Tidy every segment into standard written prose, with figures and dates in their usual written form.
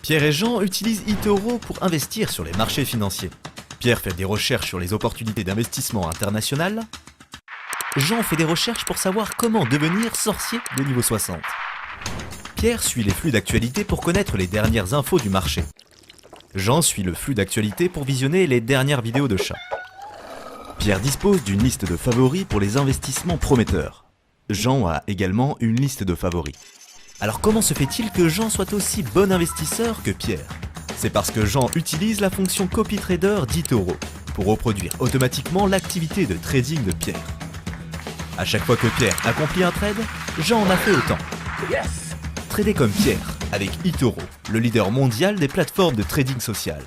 Pierre et Jean utilisent eToro pour investir sur les marchés financiers. Pierre fait des recherches sur les opportunités d'investissement international. Jean fait des recherches pour savoir comment devenir sorcier de niveau 60. Pierre suit les flux d'actualité pour connaître les dernières infos du marché. Jean suit le flux d'actualité pour visionner les dernières vidéos de chats. Pierre dispose d'une liste de favoris pour les investissements prometteurs. Jean a également une liste de favoris. Alors comment se fait-il que Jean soit aussi bon investisseur que Pierre? C'est parce que Jean utilise la fonction CopyTrader d'eToro pour reproduire automatiquement l'activité de trading de Pierre. À chaque fois que Pierre accomplit un trade, Jean en a fait autant. Yes! Trader comme Pierre avec eToro, le leader mondial des plateformes de trading social.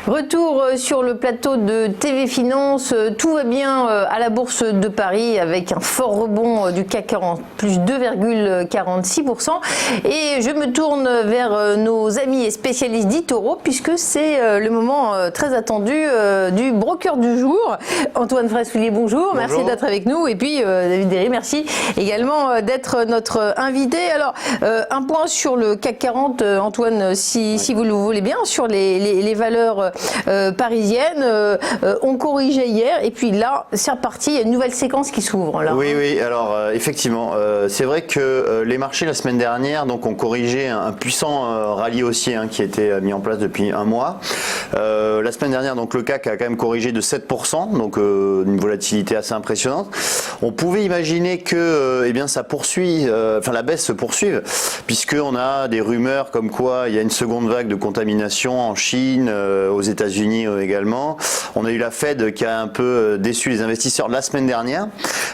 Retour sur le plateau de TV Finance, tout va bien à la Bourse de Paris avec un fort rebond du CAC 40, plus 2,46%. Et je me tourne vers nos amis et spécialistes d'eToro puisque c'est le moment très attendu du broker du jour. Antoine Fraissoulier, bonjour, merci d'être avec nous. Et puis David Derry, merci également d'être notre invité. Alors, un point sur le CAC 40, Antoine, si vous le voulez bien, sur les valeurs parisienne, on corrigeait hier et puis là c'est reparti, il y a une nouvelle séquence qui s'ouvre là. Oui, alors effectivement, c'est vrai que les marchés la semaine dernière donc ont corrigé un puissant rallye haussier qui a été mis en place depuis un mois. La semaine dernière donc le CAC a quand même corrigé de 7%, donc une volatilité assez impressionnante. On pouvait imaginer que eh bien ça poursuit, la baisse se poursuive puisque on a des rumeurs comme quoi il y a une seconde vague de contamination en Chine, aux États-Unis également. On a eu la Fed qui a un peu déçu les investisseurs la semaine dernière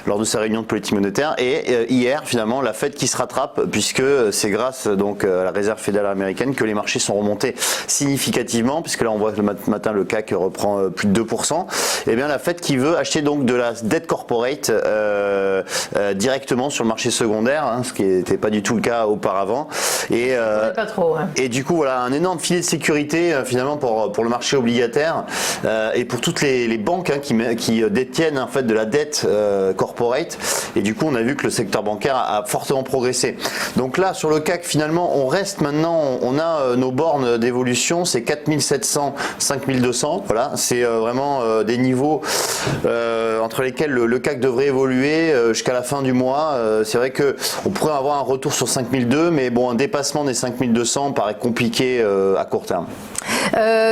lors de sa réunion de politique monétaire et hier finalement la Fed qui se rattrape puisque c'est grâce donc à la réserve fédérale américaine que les marchés sont remontés significativement puisque là on voit que le matin le CAC reprend plus de 2%. Et bien la Fed qui veut acheter donc de la dette corporate directement sur le marché secondaire, ce qui n'était pas du tout le cas auparavant. Et pas trop, ouais. Et du coup voilà un énorme filet de sécurité finalement pour le marché obligataire et pour toutes les banques qui détiennent en fait de la dette corporate, et du coup on a vu que le secteur bancaire a fortement progressé. Donc là sur le CAC finalement on reste maintenant, on a nos bornes d'évolution, c'est 4700, 5200, voilà, c'est vraiment des niveaux entre lesquels le CAC devrait évoluer jusqu'à la fin du mois. C'est vrai que on pourrait avoir un retour sur 5002, mais bon, un dépassement des 5200 paraît compliqué à court terme.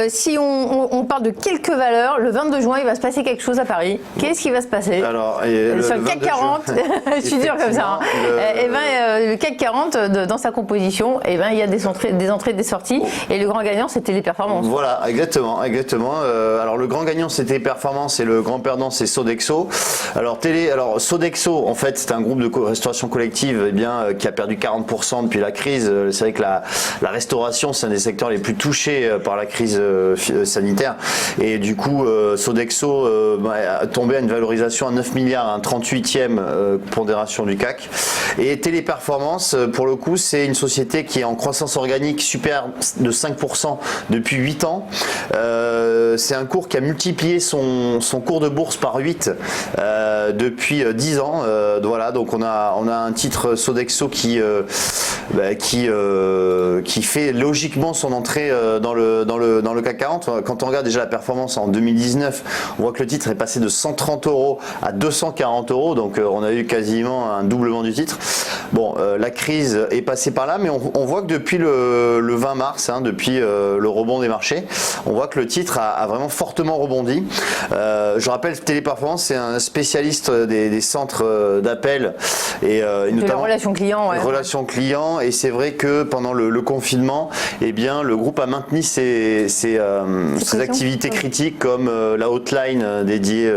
Si on parle de quelques valeurs, le 22 juin, il va se passer quelque chose à Paris. Qu'est-ce qui va se passer? Alors, sur le CAC 40, je suis dur comme ça. Le CAC 40, dans sa composition, il y a des entrées, des sorties. Et le grand gagnant, c'était les performances. Voilà, exactement. Alors, le grand gagnant, c'était les performances et le grand perdant, c'est Sodexo. Alors, Sodexo, en fait, c'est un groupe de restauration collective qui a perdu 40% depuis la crise. C'est vrai que la restauration, c'est un des secteurs les plus touchés par la crise sanitaire, et du coup Sodexo a tombé à une valorisation à 9 milliards, un 38e pondération du CAC. Et Téléperformance, pour le coup, c'est une société qui est en croissance organique supérieure de 5% depuis 8 ans. C'est un cours qui a multiplié son cours de bourse par 8 depuis 10 ans. Voilà, donc on a un titre Sodexo qui fait logiquement son entrée dans le CAC 40. Quand on regarde déjà la performance en 2019, on voit que le titre est passé de 130 € à 240 €, donc on a eu quasiment un doublement du titre. Bon, la crise est passée par là, mais on voit que depuis le 20 mars, depuis le rebond des marchés, on voit que le titre a vraiment fortement rebondi. Je rappelle, Téléperformance, c'est un spécialiste des centres d'appel et notamment la relation client. Ouais. Relation client, et c'est vrai que pendant le confinement, le groupe a maintenu ses ces activités critiques comme la hotline dédiée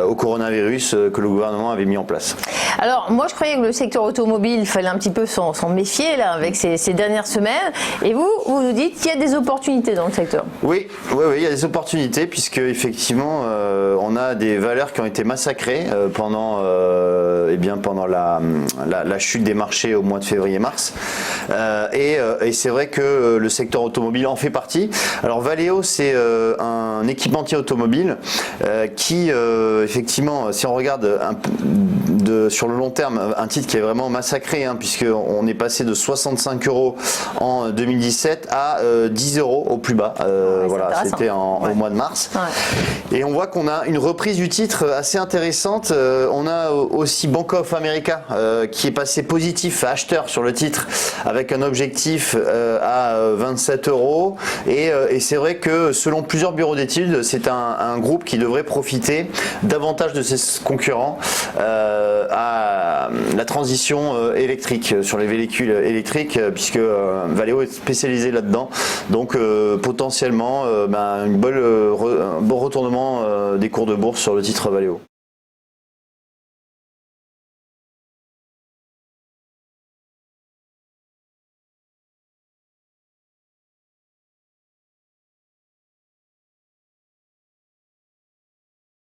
au coronavirus que le gouvernement avait mis en place. Alors moi je croyais que le secteur automobile, il fallait un petit peu s'en méfier là avec ces dernières semaines, et vous nous dites qu'il y a des opportunités dans le secteur. Oui, il y a des opportunités puisque effectivement on a des valeurs qui ont été massacrées pendant la chute des marchés au mois de février-mars, et c'est vrai que le secteur automobile en fait partie. Alors Valeo, c'est un équipementier automobile qui effectivement, si on regarde sur le long terme, un titre qui est vraiment massacré, puisqu'on est passé de 65 € en 2017 à 10 € au plus bas. Voilà, c'était au mois de mars. Ouais. Et on voit qu'on a une reprise du titre assez intéressante. On a aussi Bank of America qui est passé positif acheteur sur le titre avec un objectif à 27 €. Et c'est vrai que selon plusieurs bureaux d'études, c'est un groupe qui devrait profiter davantage de ses concurrents à la transition électrique, sur les véhicules électriques, puisque Valeo est spécialisé là-dedans. Donc potentiellement un bon retournement des cours de bourse sur le titre Valeo.